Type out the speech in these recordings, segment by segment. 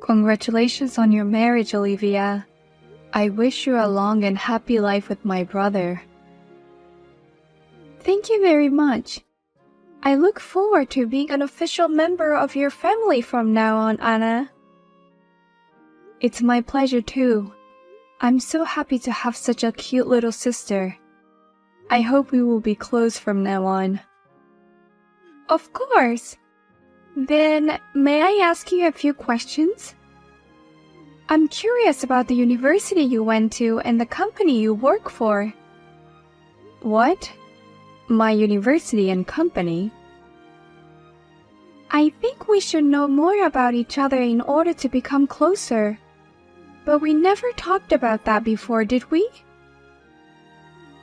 Congratulations on your marriage, Olivia. I wish you a long and happy life with my brother. Thank you very much. I look forward to being an official member of your family from now on, Anna. It's my pleasure too. I'm so happy to have such a cute little sister. I hope we will be close from now on. Of course. Then, may I ask you a few questions? I'm curious about the university you went to and the company you work for. What? My university and company? I think we should know more about each other in order to become closer. But we never talked about that before, did we?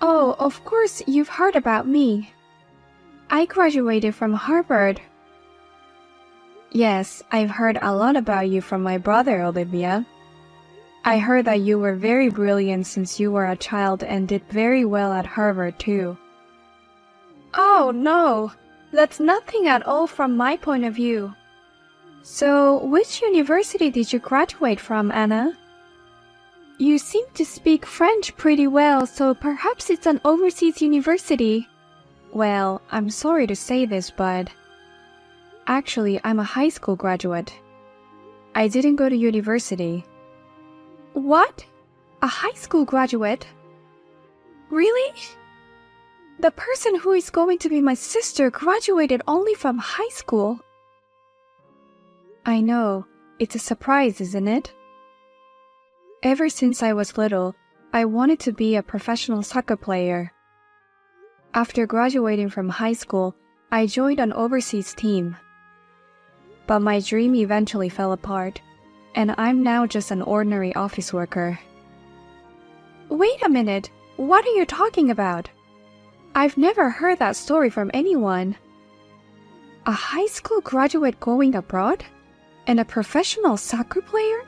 Oh, of course you've heard about me. I graduated from Harvard. Yes, I've heard a lot about you from my brother, Olivia. I heard that you were very brilliant since you were a child and did very well at Harvard too. Oh, no. That's nothing at all from my point of view. So, which university did you graduate from, Anna? You seem to speak French pretty well, so perhaps it's an overseas university. Well, I'm sorry to say this, but actually, I'm a high school graduate. I didn't go to university. What? A high school graduate? Really? The person who is going to be my sister graduated only from high school. I know. It's a surprise, isn't it? Ever since I was little, I wanted to be a professional soccer player. After graduating from high school, I joined an overseas team. But my dream eventually fell apart, and I'm now just an ordinary office worker. Wait a minute, what are you talking about? I've never heard that story from anyone. A high school graduate going abroad? And a professional soccer player?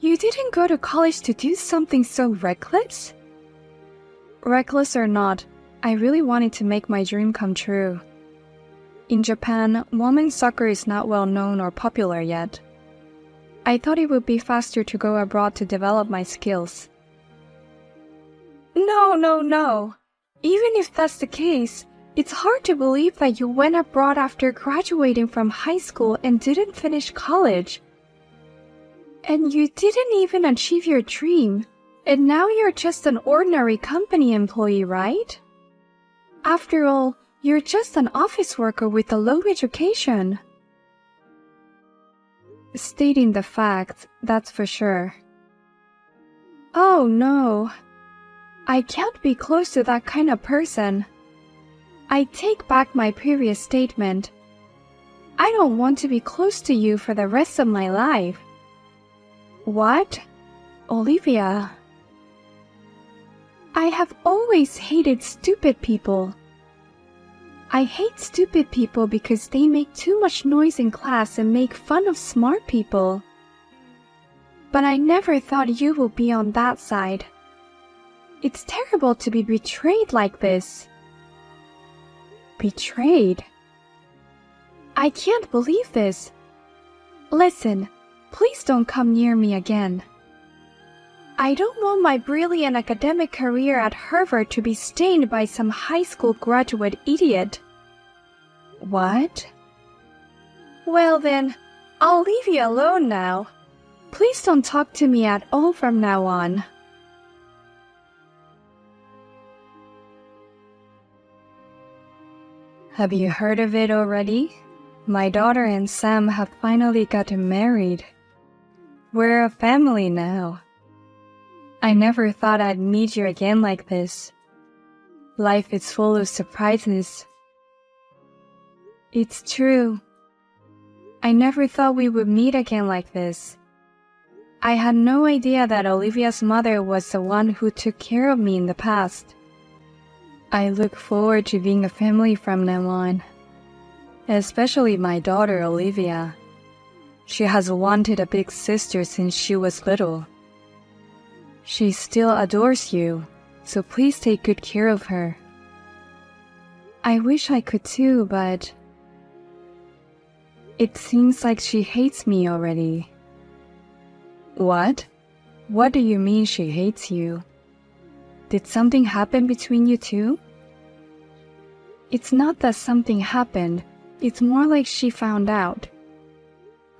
You didn't go to college to do something so reckless? Reckless or not, I really wanted to make my dream come true. In Japan, women's soccer is not well known or popular yet. I thought it would be faster to go abroad to develop my skills. No. Even if that's the case, it's hard to believe that you went abroad after graduating from high school and didn't finish college. And you didn't even achieve your dream, and now you're just an ordinary company employee, right? After all, you're just an office worker with a low education. Stating the fact, that's for sure. Oh no. I can't be close to that kind of person. I take back my previous statement. I don't want to be close to you for the rest of my life. What? Olivia. I have always hated stupid people. I hate stupid people because they make too much noise in class and make fun of smart people. But I never thought you would be on that side. It's terrible to be betrayed like this. Betrayed? I can't believe this. Listen, please don't come near me again. I don't want my brilliant academic career at Harvard to be stained by some high school graduate idiot. What? Well then, I'll leave you alone now. Please don't talk to me at all from now on. Have you heard of it already? My daughter and Sam have finally gotten married. We're a family now. I never thought I'd meet you again like this. Life is full of surprises. It's true. I never thought we would meet again like this. I had no idea that Olivia's mother was the one who took care of me in the past. I look forward to being a family from now on. Especially my daughter, Olivia. She has wanted a big sister since she was little. She still adores you, so please take good care of her. I wish I could too, but It seems like she hates me already. What? What do you mean she hates you? Did something happen between you two? It's not that something happened, it's more like she found out.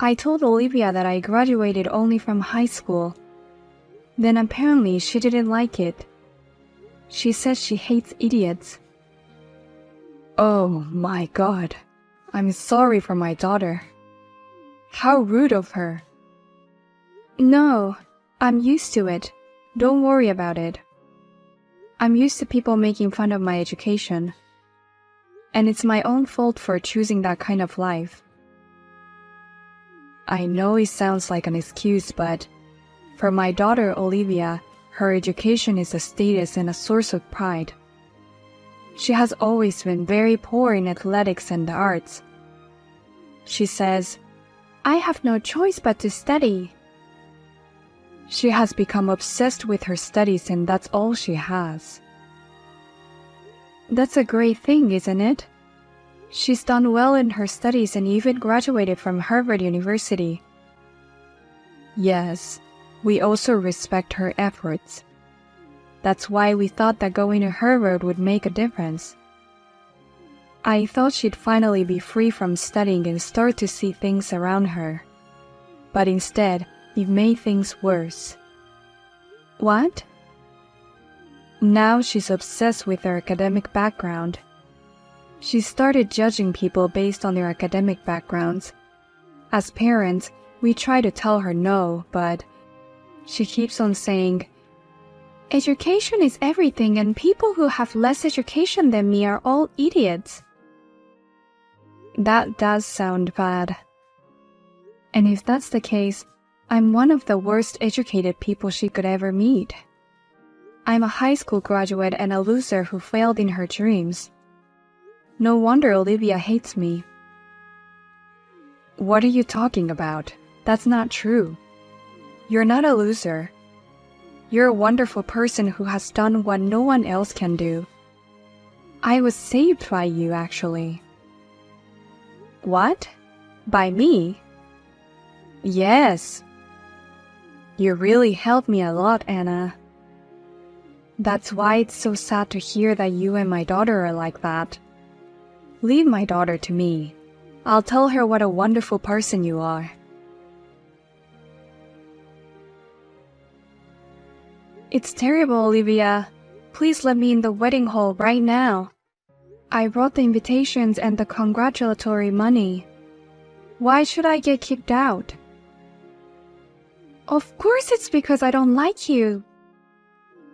I told Olivia that I graduated only from high school. Then apparently she didn't like it. She says she hates idiots. Oh my God. I'm sorry for my daughter. How rude of her. No, I'm used to it. Don't worry about it. I'm used to people making fun of my education. And it's my own fault for choosing that kind of life. I know it sounds like an excuse, but for my daughter Olivia, her education is a status and a source of pride. She has always been very poor in athletics and the arts. She says, I have no choice but to study. She has become obsessed with her studies and that's all she has. That's a great thing, isn't it? She's done well in her studies and even graduated from Harvard University. Yes, we also respect her efforts. That's why we thought that going to Harvard would make a difference. I thought she'd finally be free from studying and start to see things around her. But instead, it made things worse. What? Now she's obsessed with her academic background. She started judging people based on their academic backgrounds. As parents, we try to tell her no, but she keeps on saying, education is everything and people who have less education than me are all idiots. That does sound bad. And if that's the case, I'm one of the worst educated people she could ever meet. I'm a high school graduate and a loser who failed in her dreams. No wonder Olivia hates me. What are you talking about? That's not true. You're not a loser. You're a wonderful person who has done what no one else can do. I was saved by you, actually. What? By me? Yes. You really helped me a lot, Anna. That's why it's so sad to hear that you and my daughter are like that. Leave my daughter to me. I'll tell her what a wonderful person you are. It's terrible, Olivia. Please let me in the wedding hall right now. I brought the invitations and the congratulatory money. Why should I get kicked out? Of course it's because I don't like you.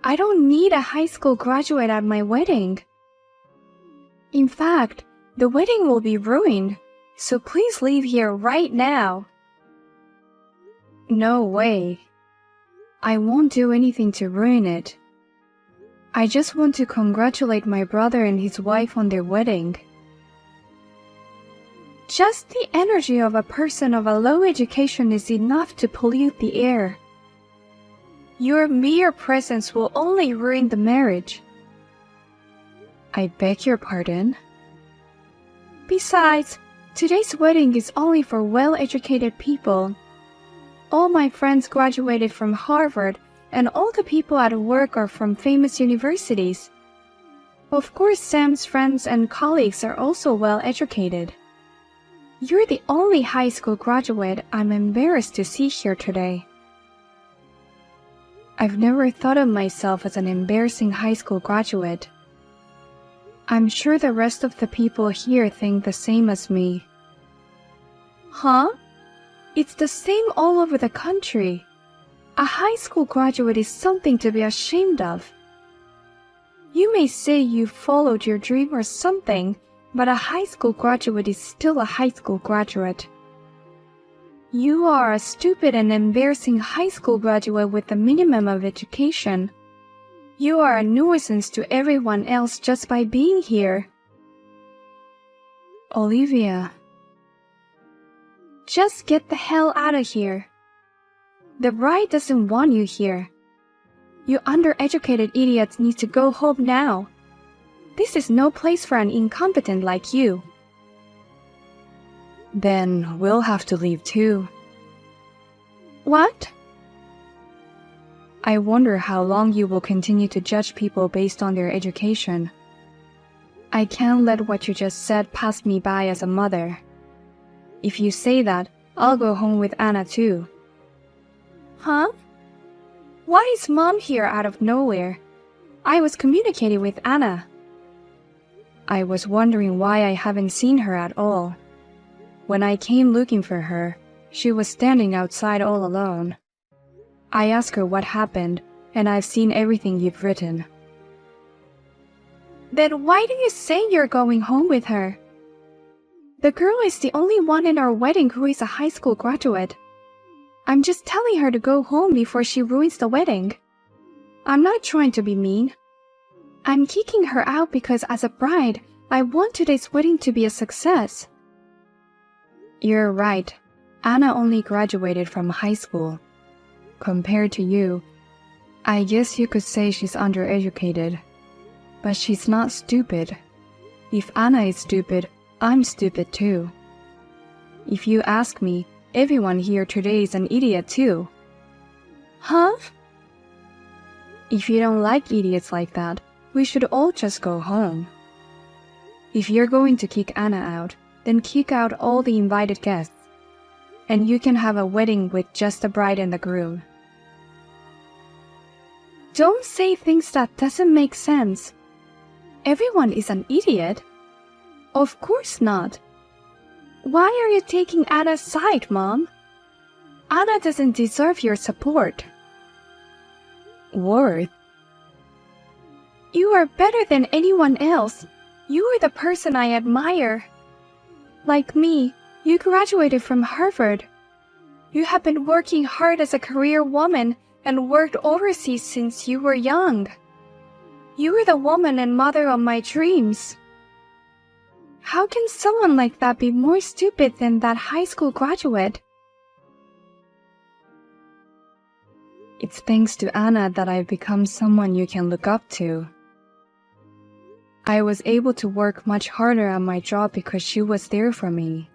I don't need a high school graduate at my wedding. In fact, the wedding will be ruined, so please leave here right now. No way. I won't do anything to ruin it. I just want to congratulate my brother and his wife on their wedding. Just the energy of a person of a low education is enough to pollute the air. Your mere presence will only ruin the marriage. I beg your pardon? Besides, today's wedding is only for well-educated people. All my friends graduated from Harvard, and all the people at work are from famous universities. Of course, Sam's friends and colleagues are also well-educated. You're the only high school graduate I'm embarrassed to see here today. I've never thought of myself as an embarrassing high school graduate. I'm sure the rest of the people here think the same as me. Huh? It's the same all over the country. A high school graduate is something to be ashamed of. You may say you followed your dream or something, but a high school graduate is still a high school graduate. You are a stupid and embarrassing high school graduate with a minimum of education. You are a nuisance to everyone else just by being here. Olivia. Just get the hell out of here. The bride doesn't want you here. You undereducated idiots need to go home now. This is no place for an incompetent like you. Then we'll have to leave too. What? I wonder how long you will continue to judge people based on their education. I can't let what you just said pass me by as a mother. If you say that, I'll go home with Anna too. Huh? Why is Mom here out of nowhere? I was communicating with Anna. I was wondering why I haven't seen her at all. When I came looking for her, she was standing outside all alone. I asked her what happened, and I've seen everything you've written. Then why do you say you're going home with her? The girl is the only one in our wedding who is a high school graduate. I'm just telling her to go home before she ruins the wedding. I'm not trying to be mean. I'm kicking her out because as a bride, I want today's wedding to be a success. You're right. Anna only graduated from high school. Compared to you, I guess you could say she's undereducated. But she's not stupid. If Anna is stupid, I'm stupid too. If you ask me, everyone here today is an idiot too. Huh? If you don't like idiots like that, we should all just go home. If you're going to kick Anna out, then kick out all the invited guests. And you can have a wedding with just the bride and the groom. Don't say things that doesn't make sense. Everyone is an idiot. Of course not. Why are you taking Anna's side, Mom? Anna doesn't deserve your support. Worth? You are better than anyone else. You are the person I admire. Like me, you graduated from Harvard. You have been working hard as a career woman and worked overseas since you were young. You are the woman and mother of my dreams. How can someone like that be more stupid than that high school graduate? It's thanks to Anna that I've become someone you can look up to. I was able to work much harder at my job because she was there for me.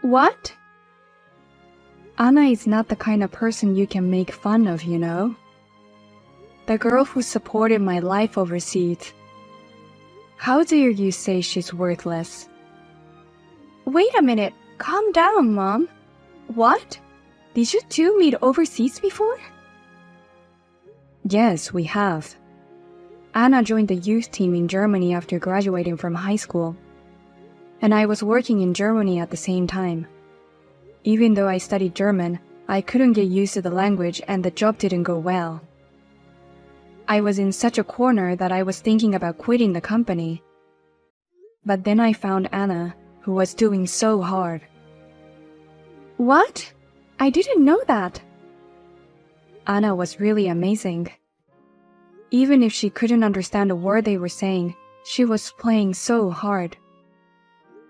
What? Anna is not the kind of person you can make fun of, you know? The girl who supported my life overseas. How dare you say she's worthless? Wait a minute. Calm down, Mom. What? Did you two meet overseas before? Yes, we have. Anna joined the youth team in Germany after graduating from high school. And I was working in Germany at the same time. Even though I studied German, I couldn't get used to the language and the job didn't go well. I was in such a corner that I was thinking about quitting the company. But then I found Anna, who was doing so hard. What? I didn't know that. Anna was really amazing. Even if she couldn't understand a word they were saying, she was playing so hard.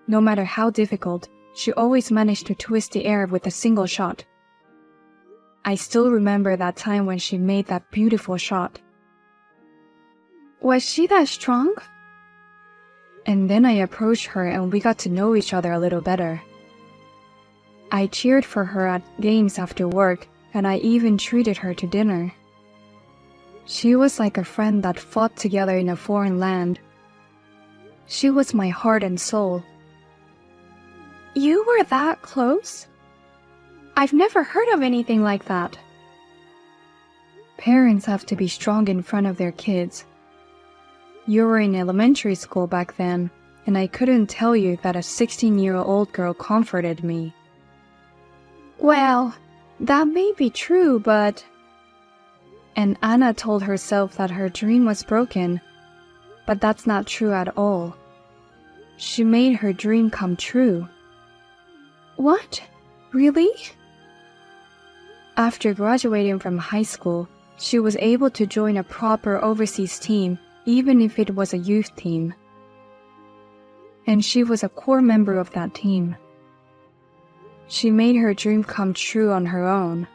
No matter how difficult, she always managed to twist the air with a single shot. I still remember that time when she made that beautiful shot. Was she that strong? And then I approached her and we got to know each other a little better. I cheered for her at games after work, and I even treated her to dinner. She was like a friend that fought together in a foreign land. She was my heart and soul. You were that close? I've never heard of anything like that. Parents have to be strong in front of their kids. You were in elementary school back then, and I couldn't tell you that a 16-year-old girl comforted me. Well, that may be true, but... And Anna told herself that her dream was broken, but that's not true at all. She made her dream come true. What? Really? After graduating from high school, she was able to join a proper overseas team, even if it was a youth team. And she was a core member of that team. She made her dream come true on her own.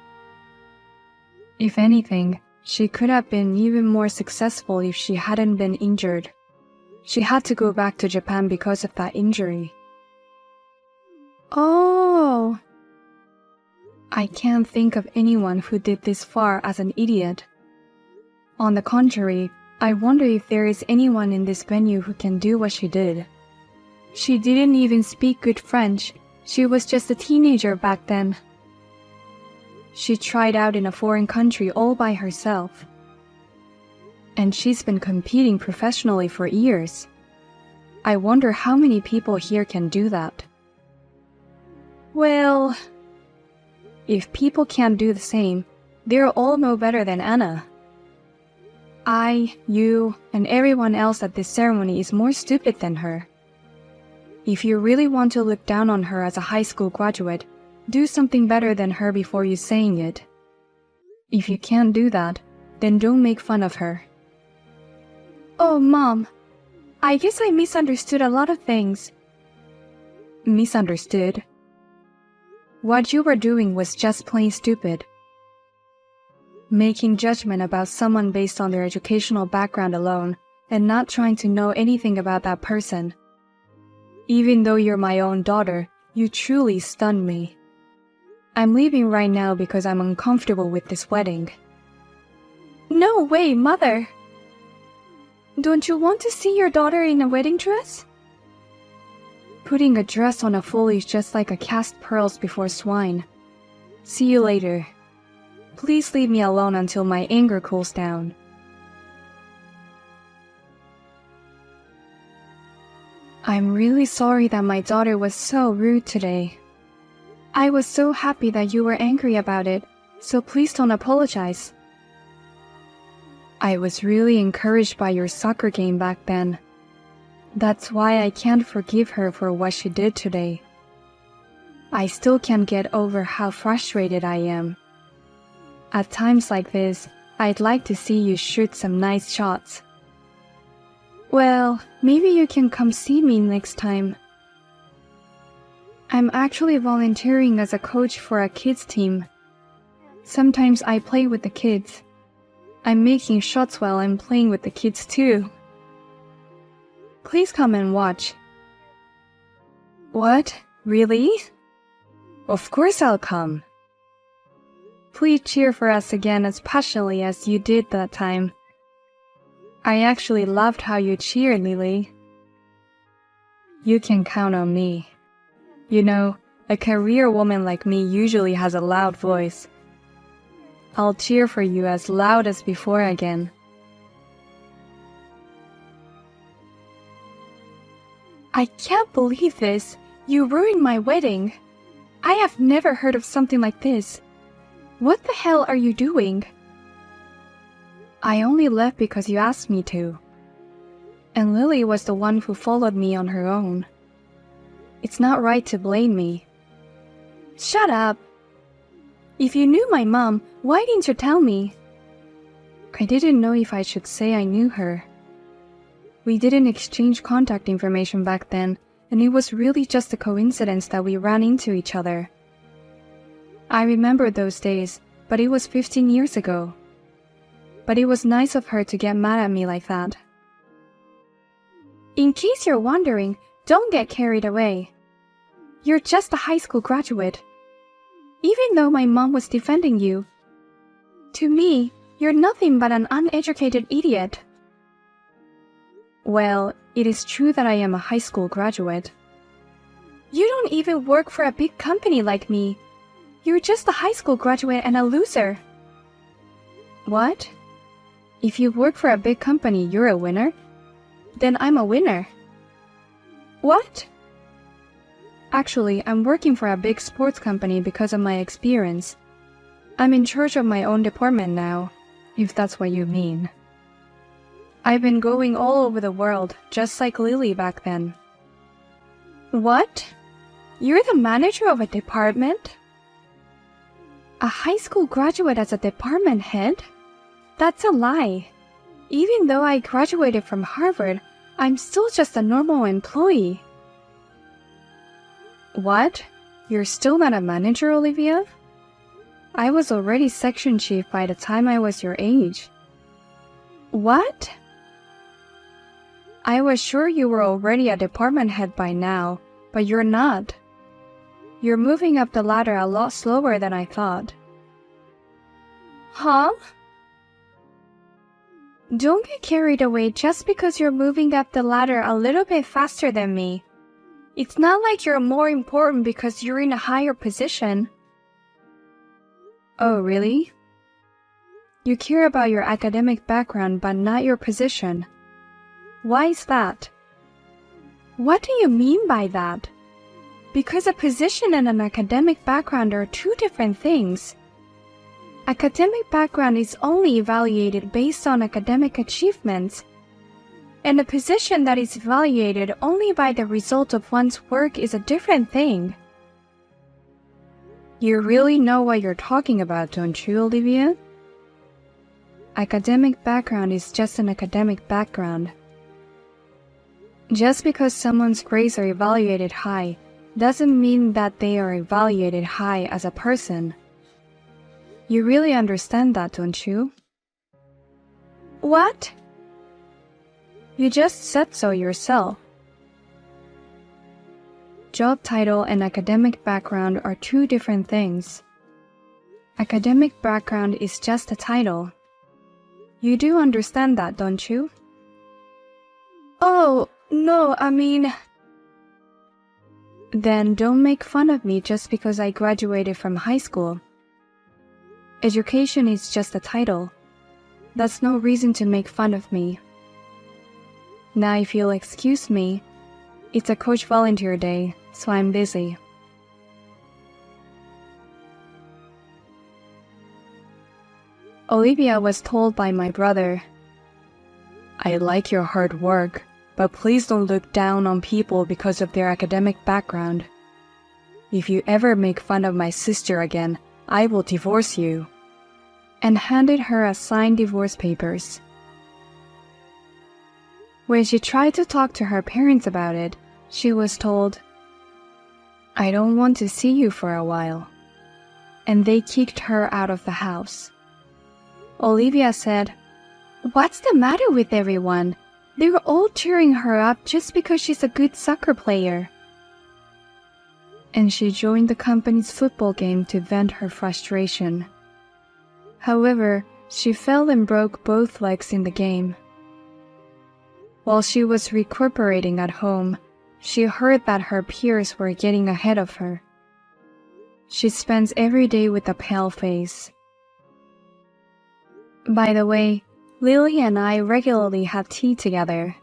If anything, she could have been even more successful if she hadn't been injured. She had to go back to Japan because of that injury. Oh. I can't think of anyone who did this far as an idiot. On the contrary, I wonder if there is anyone in this venue who can do what she did. She didn't even speak good French. She was just a teenager back then. She tried out in a foreign country all by herself. And she's been competing professionally for years. I wonder how many people here can do that. Well, if people can't do the same, they're all no better than Anna. I, you, and everyone else at this ceremony is more stupid than her. If you really want to look down on her as a high school graduate, do something better than her before you saying it. If you can't do that, then don't make fun of her. Oh, Mom, I guess I misunderstood a lot of things. Misunderstood? What you were doing was just plain stupid. Making judgment about someone based on their educational background alone and not trying to know anything about that person. Even though you're my own daughter, you truly stunned me. I'm leaving right now because I'm uncomfortable with this wedding. No way, Mother! Don't you want to see your daughter in a wedding dress? Putting a dress on a fool is just like a cast pearls before swine. See you later. Please leave me alone until my anger cools down. I'm really sorry that my daughter was so rude today. I was so happy that you were angry about it, so please don't apologize. I was really encouraged by your soccer game back then. That's why I can't forgive her for what she did today. I still can't get over how frustrated I am. At times like this, I'd like to see you shoot some nice shots. Well, maybe you can come see me next time. I'm actually volunteering as a coach for a kids team. Sometimes I play with the kids. I'm making shots while I'm playing with the kids too. Please come and watch. What? Really? Of course I'll come. Please cheer for us again as passionately as you did that time. I actually loved how you cheered, Lily. You can count on me. You know, a career woman like me usually has a loud voice. I'll cheer for you as loud as before again. I can't believe this. You ruined my wedding. I have never heard of something like this. What the hell are you doing? I only left because you asked me to. And Lily was the one who followed me on her own. It's not right to blame me. Shut up. If you knew my mom, why didn't you tell me? I didn't know if I should say I knew her. We didn't exchange contact information back then, and it was really just a coincidence that we ran into each other. I remember those days, but it was 15 years ago. But it was nice of her to get mad at me like that. In case you're wondering, don't get carried away. You're just a high school graduate. Even though my mom was defending you, to me, you're nothing but an uneducated idiot. Well, it is true that I am a high school graduate. You don't even work for a big company like me. You're just a high school graduate and a loser. What? If you work for a big company, you're a winner? Then I'm a winner. What? Actually, I'm working for a big sports company because of my experience. I'm in charge of my own department now, if that's what you mean. I've been going all over the world, just like Lily back then. What? You're the manager of a department? A high school graduate as a department head? That's a lie. Even though I graduated from Harvard, I'm still just a normal employee. What? You're still not a manager, Olivia? I was already section chief by the time I was your age. What? I was sure you were already a department head by now, but you're not. You're moving up the ladder a lot slower than I thought. Huh? Don't get carried away just because you're moving up the ladder a little bit faster than me. It's not like you're more important because you're in a higher position. Oh, really? You care about your academic background but not your position. Why is that? What do you mean by that? Because a position and an academic background are two different things. Academic background is only evaluated based on academic achievements, and a position that is evaluated only by the result of one's work is a different thing. You really know what you're talking about, don't you, Olivia? Academic background is just an academic background. Just because someone's grades are evaluated high doesn't mean that they are evaluated high as a person. You really understand that, don't you? What? You just said so yourself. Job title and academic background are two different things. Academic background is just a title. You do understand that, don't you? Oh, no, I mean... Then don't make fun of me just because I graduated from high school. Education is just a title. That's no reason to make fun of me. Now if you'll excuse me, it's a coach volunteer day, so I'm busy. Olivia was told by my brother, "I like your hard work, but please don't look down on people because of their academic background. If you ever make fun of my sister again, I will divorce you," and handed her a signed divorce papers. When she tried to talk to her parents about it, she was told, "I don't want to see you for a while," and they kicked her out of the house. Olivia said, "What's the matter with everyone? They're all cheering her up just because she's a good soccer player." And she joined the company's football game to vent her frustration. However, she fell and broke both legs in the game. While she was recuperating at home, she heard that her peers were getting ahead of her. She spends every day with a pale face. By the way, Lily and I regularly have tea together.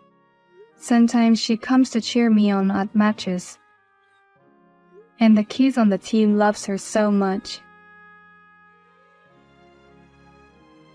Sometimes she comes to cheer me on at matches. And the kids on the team loves her so much.